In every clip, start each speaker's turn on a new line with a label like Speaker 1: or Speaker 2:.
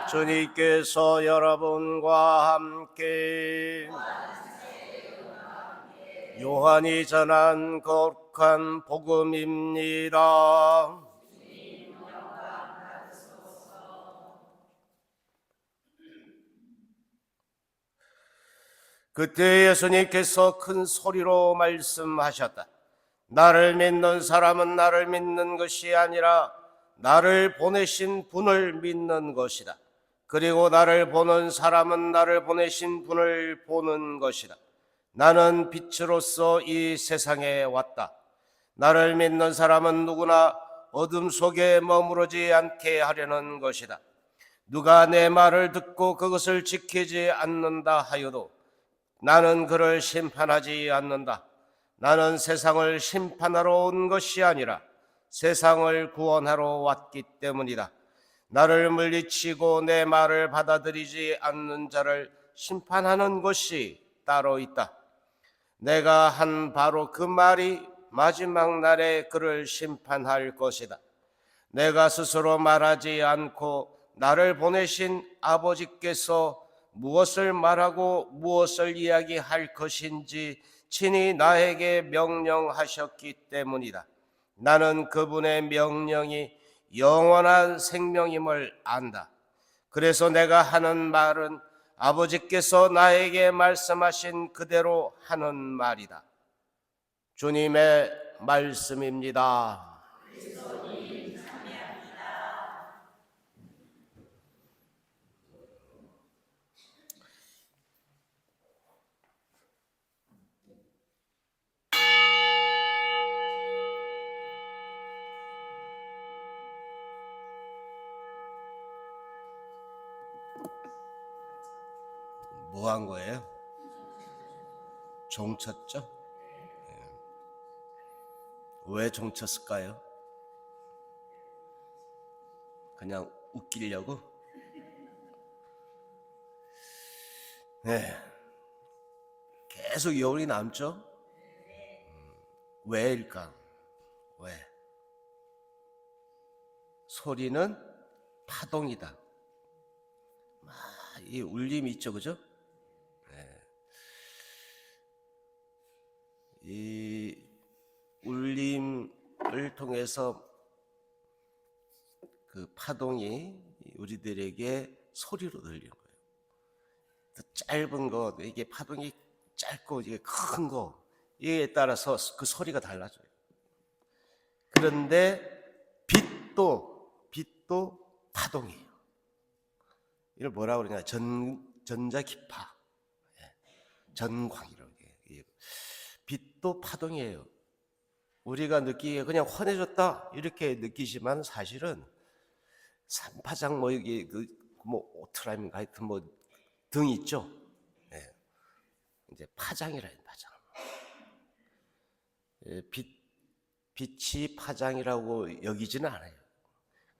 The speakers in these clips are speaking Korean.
Speaker 1: 주님께서 여러분과 함께 요한이 전한 거룩한 복음입니다. 그때 예수님께서 큰 소리로 말씀하셨다. 나를 믿는 사람은 나를 믿는 것이 아니라 나를 보내신 분을 믿는 것이다. 그리고 나를 보는 사람은 나를 보내신 분을 보는 것이다. 나는 빛으로서 이 세상에 왔다. 나를 믿는 사람은 누구나 어둠 속에 머무르지 않게 하려는 것이다. 누가 내 말을 듣고 그것을 지키지 않는다 하여도 나는 그를 심판하지 않는다. 나는 세상을 심판하러 온 것이 아니라 세상을 구원하러 왔기 때문이다. 나를 물리치고 내 말을 받아들이지 않는 자를 심판하는 것이 따로 있다. 내가 한 바로 그 말이 마지막 날에 그를 심판할 것이다. 내가 스스로 말하지 않고 나를 보내신 아버지께서 무엇을 말하고 무엇을 이야기할 것인지 친히 나에게 명령하셨기 때문이다. 나는 그분의 명령이 영원한 생명임을 안다. 그래서 내가 하는 말은 아버지께서 나에게 말씀하신 그대로 하는 말이다. 주님의 말씀입니다. 뭐 한 거예요? 종 쳤죠? 왜 종 쳤을까요? 그냥 웃기려고? 네. 계속 여운이 남죠? 왜일까? 왜? 소리는 파동이다. 이 울림이 있죠, 그죠? 이 울림을 통해서 그 파동이 우리들에게 소리로 들리는 거예요. 짧은 거, 이게 파동이 짧고 이게 큰 거, 이에 따라서 그 소리가 달라져요. 그런데 빛도 파동이에요. 이걸 뭐라고 그러냐? 전자기파, 전광이라고 해요. 빛도 파동이에요. 우리가 느끼기에 그냥 환해졌다 이렇게 느끼지만 사실은 산파장 뭐 이게 뭐 오트라인가 하여튼 뭐 등 있죠. 네. 이제 파장이라 해요. 파장. 빛이 파장이라고 여기지는 않아요.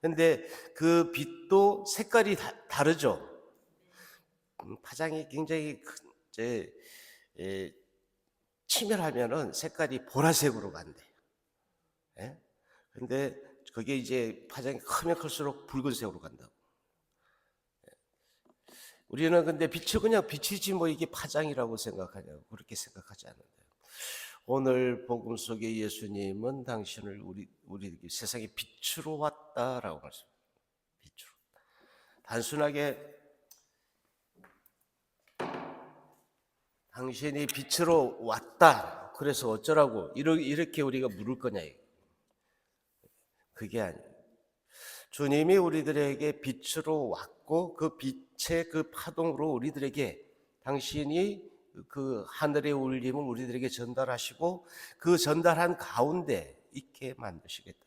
Speaker 1: 근데 그 빛도 색깔이 다르죠. 파장이 굉장히 치밀하면은 색깔이 보라색으로 간대요. 예? 근데 그게 이제 파장이 크면 클수록 붉은색으로 간다고. 우리는 근데 빛이 그냥 빛이지 뭐 이게 파장이라고 생각하냐고 그렇게 생각하지 않는데요. 오늘 복음 속에 예수님은 당신을 우리 세상의 빛으로 왔다라고 말씀합니다. 빛으로. 단순하게 당신이 빛으로 왔다. 그래서 어쩌라고 이렇게 우리가 물을 거냐. 그게 아니에요. 주님이 우리들에게 빛으로 왔고 그 빛의 그 파동으로 우리들에게 당신이 그 하늘의 울림을 우리들에게 전달하시고 그 전달한 가운데 있게 만드시겠다.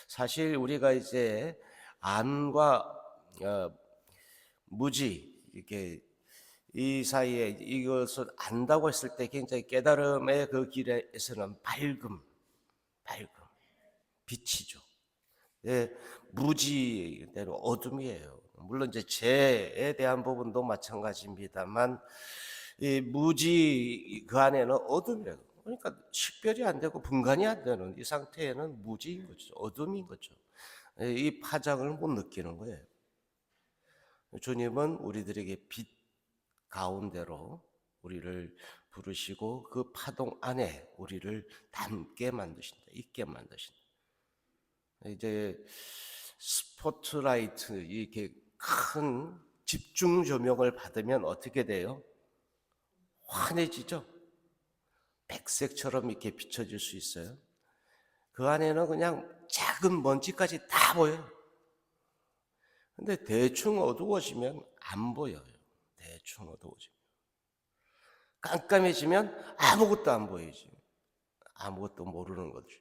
Speaker 1: 사실 우리가 이제 안과 무지 이렇게 이 사이에 이것을 안다고 했을 때 굉장히 깨달음의 그 길에서는 밝음, 빛이죠. 예, 무지대로 어둠이에요. 물론 이제 죄에 대한 부분도 마찬가지입니다만 이 무지 그 안에는 어둠이에요. 그러니까 식별이 안 되고 분간이 안 되는 이 상태에는 무지인 거죠. 어둠인 거죠. 이 파장을 못 느끼는 거예요. 주님은 우리들에게 빛 가운데로 우리를 부르시고 그 파동 안에 우리를 담게 만드신다, 있게 만드신다. 이제 스포트라이트, 이렇게 큰 집중 조명을 받으면 어떻게 돼요? 환해지죠? 백색처럼 이렇게 비춰질 수 있어요. 그 안에는 그냥 작은 먼지까지 다 보여요. 근데 대충 어두워지면 안 보여요. 대충 어두워지면. 깜깜해지면 아무것도 안 보이지. 아무것도 모르는 거죠.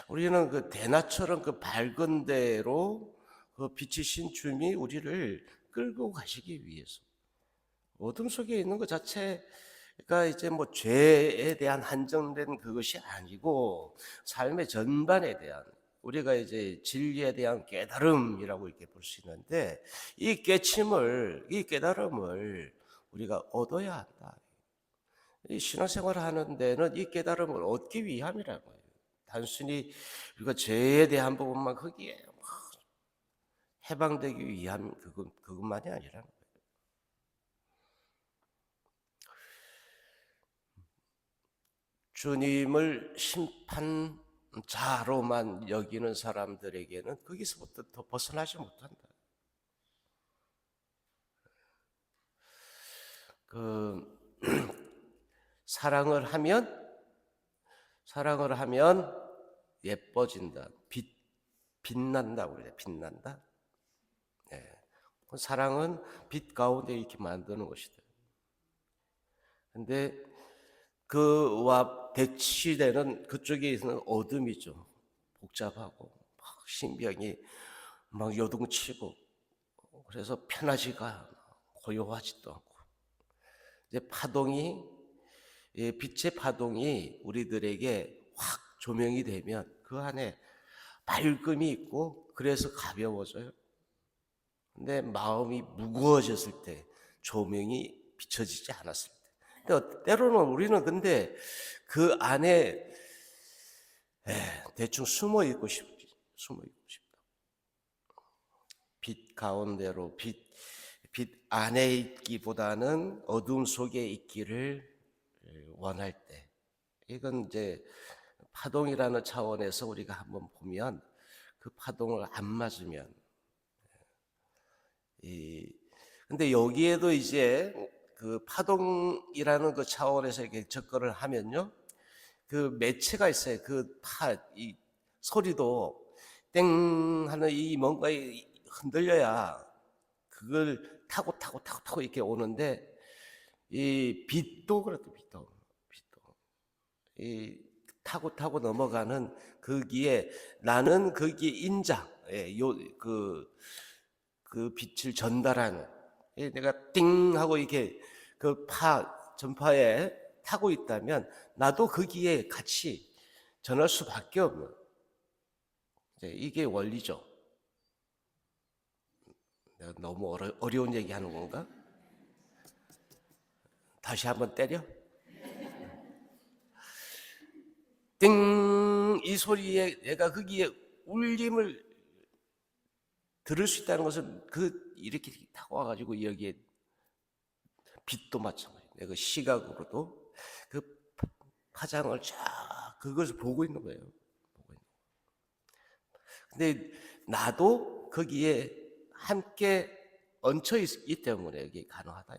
Speaker 1: 우리는 그 대낮처럼 그 밝은 데로 그 빛이신 주님이 우리를 끌고 가시기 위해서, 어둠 속에 있는 것 자체가 이제 뭐 죄에 대한 한정된 그것이 아니고 삶의 전반에 대한, 우리가 이제 진리에 대한 깨달음이라고 이렇게 볼 수 있는데, 이 깨침을, 이 깨달음을 우리가 얻어야 한다. 이 신앙생활을 하는 데는 이 깨달음을 얻기 위함이라는 거예요. 단순히 우리가 죄에 대한 부분만 거기에 해방되기 위함, 그것만이 아니라는 거예요. 주님을 심판자로만 여기는 사람들에게는 거기서부터 더 벗어나지 못한다. 그 사랑을 하면 예뻐진다. 빛난다. 우리가 빛난다. 네. 사랑은 빛 가운데 이렇게 만드는 것이다. 근데 그와 대치되는 그쪽에 있는 어둠이죠. 복잡하고 막 신경이 막 요동치고, 그래서 편하지가, 고요하지도 않고, 이제 빛의 파동이 우리들에게 확 조명이 되면 그 안에 밝음이 있고, 그래서 가벼워져요. 근데 마음이 무거워졌을 때, 조명이 비춰지지 않았을 때, 근데 때로는 우리는 근데 그 안에 대충 숨어 있고 싶다. 빛 가운데로, 빛 안에 있기보다는 어둠 속에 있기를 원할 때, 이건 이제 파동이라는 차원에서 우리가 한번 보면, 그 파동을 안 맞으면, 근데 여기에도 이제 그 파동이라는 그 차원에서 이렇게 접근을 하면요, 그 매체가 있어요. 이 소리도 땡 하는 이 뭔가 흔들려야 그걸 타고 이렇게 오는데, 이 빛도 그렇다. 빛도 이 타고 넘어가는 거기에, 나는 거기에 인자, 그 빛을 전달하는, 내가 띵 하고 이렇게 그 전파에 타고 있다면 나도 거기에 같이 전할 수밖에 없는, 이게 원리죠. 내가 너무 어려운 얘기 하는 건가? 다시 한번 때려. 띵, 이 소리에 내가 거기에 울림을 들을 수 있다는 것은 이렇게 타고 와가지고 여기에 빛도 마찬가지. 내가 시각으로도 그 파장을 쫙 그것을 보고 있는 거예요. 근데 나도 거기에 함께 얹혀 있기 때문에 이게 가능하다.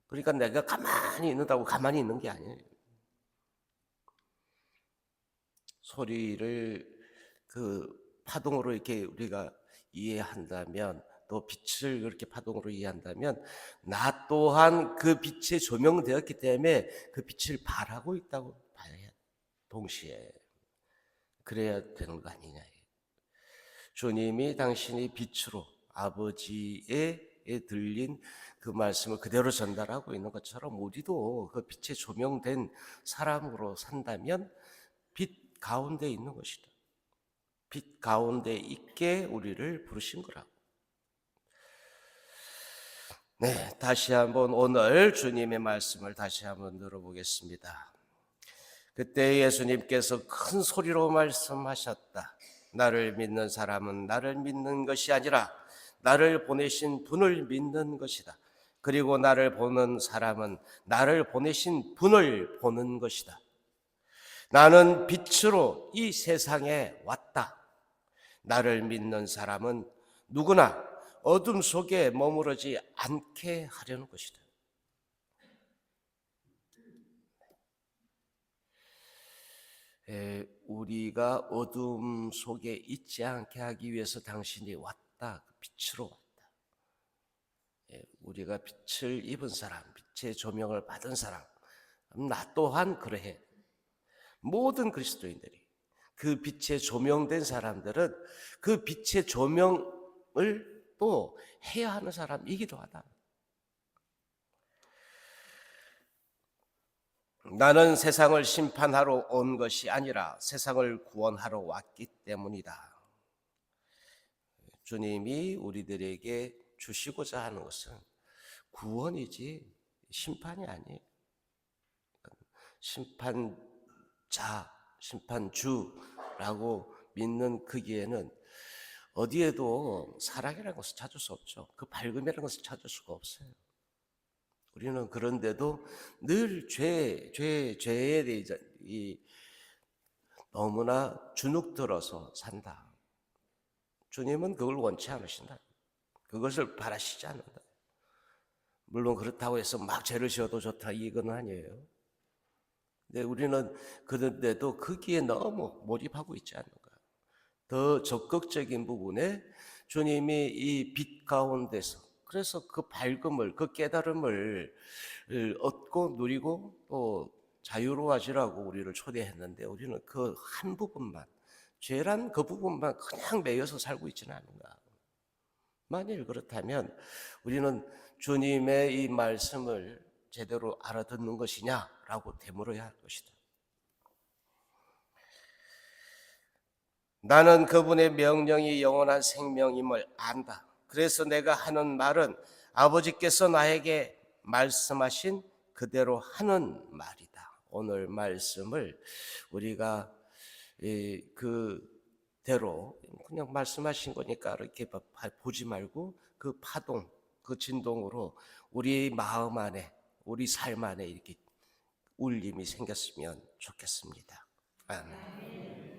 Speaker 1: 그러니까 내가 가만히 있는다고 가만히 있는 게 아니에요. 소리를 그 파동으로 이렇게 우리가 이해한다면, 또 빛을 그렇게 파동으로 이해한다면, 나 또한 그 빛에 조명되었기 때문에 그 빛을 발하고 있다고 봐야 해. 동시에 그래야 되는 거 아니냐. 주님이 당신이 빛으로 아버지에 들린 그 말씀을 그대로 전달하고 있는 것처럼, 우리도 그 빛에 조명된 사람으로 산다면 빛 가운데 있는 것이다. 빛 가운데 있게 우리를 부르신 거라고. 네, 다시 한번 오늘 주님의 말씀을 다시 한번 들어보겠습니다. 그때 예수님께서 큰 소리로 말씀하셨다. 나를 믿는 사람은 나를 믿는 것이 아니라 나를 보내신 분을 믿는 것이다. 그리고 나를 보는 사람은 나를 보내신 분을 보는 것이다. 나는 빛으로 이 세상에 왔다. 나를 믿는 사람은 누구나 어둠 속에 머무르지 않게 하려는 것이다. 우리가 어둠 속에 있지 않게 하기 위해서 당신이 왔다. 빛으로 왔다. 우리가 빛을 입은 사람, 빛의 조명을 받은 사람, 나 또한 그러해. 모든 그리스도인들이, 그 빛에 조명된 사람들은 그 빛의 조명을 또 해야 하는 사람이기도 하다. 나는 세상을 심판하러 온 것이 아니라 세상을 구원하러 왔기 때문이다. 주님이 우리들에게 주시고자 하는 것은 구원이지 심판이 아니에요. 심판자, 심판주라고 믿는 거기에는 어디에도 사랑이라는 것을 찾을 수 없죠. 그 밝음이라는 것을 찾을 수가 없어요. 우리는 그런데도 늘 죄에 대해서 너무나 주눅들어서 산다. 주님은 그걸 원치 않으신다. 그것을 바라시지 않는다. 물론 그렇다고 해서 막 죄를 지어도 좋다 이건 아니에요. 근데 우리는 그런데도 거기에 너무 몰입하고 있지 않는가. 더 적극적인 부분에 주님이 이 빛 가운데서, 그래서 그 밝음을, 그 깨달음을 얻고 누리고 또 자유로워지라고 우리를 초대했는데 우리는 그 한 부분만, 죄란 그 부분만 그냥 매여서 살고 있지는 않은가. 만일 그렇다면 우리는 주님의 이 말씀을 제대로 알아듣는 것이냐라고 되물어야 할 것이다. 나는 그분의 명령이 영원한 생명임을 안다. 그래서 내가 하는 말은 아버지께서 나에게 말씀하신 그대로 하는 말이다. 오늘 말씀을 우리가 그대로 그냥 말씀하신 거니까 이렇게 보지 말고 그 파동, 그 진동으로 우리 마음 안에, 우리 삶 안에 이렇게 울림이 생겼으면 좋겠습니다. 아멘.